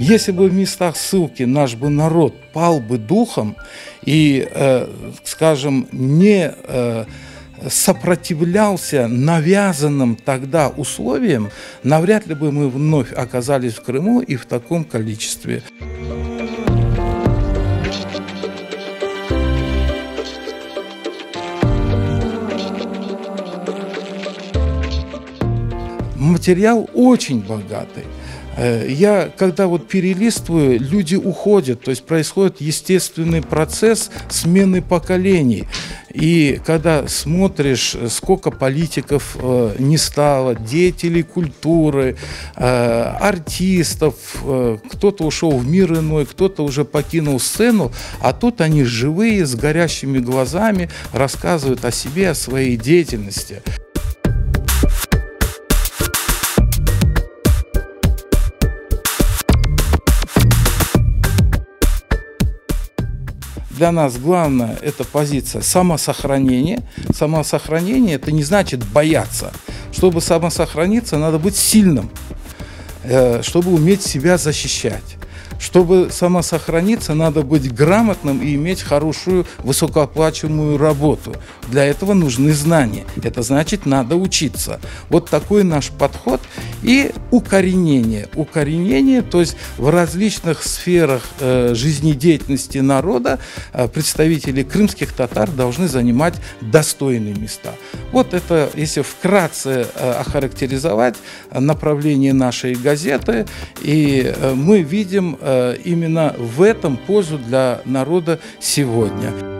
Если бы в местах ссылки наш бы народ пал бы духом и, скажем, не сопротивлялся навязанным тогда условиям, навряд ли бы мы вновь оказались в Крыму и в таком количестве. Материал очень богатый. Я, когда вот перелистываю, люди уходят, то есть происходит естественный процесс смены поколений. И когда смотришь, сколько политиков не стало, деятелей культуры, артистов, кто-то ушел в мир иной, кто-то уже покинул сцену, а тут они живые, с горящими глазами, рассказывают о себе, о своей деятельности. Для нас главное – это позиция самосохранения. Самосохранение – это не значит бояться. Чтобы самосохраниться, надо быть сильным, чтобы уметь себя защищать. Чтобы самосохраниться, надо быть грамотным и иметь хорошую, высокооплачиваемую работу. Для этого нужны знания. Это значит, надо учиться. Вот такой наш подход. И укоренение. Укоренение, то есть в различных сферах жизнедеятельности народа представители крымских татар должны занимать достойные места. Вот это, если вкратце охарактеризовать направление нашей газеты, и мы видим именно в этом пользу для народа сегодня.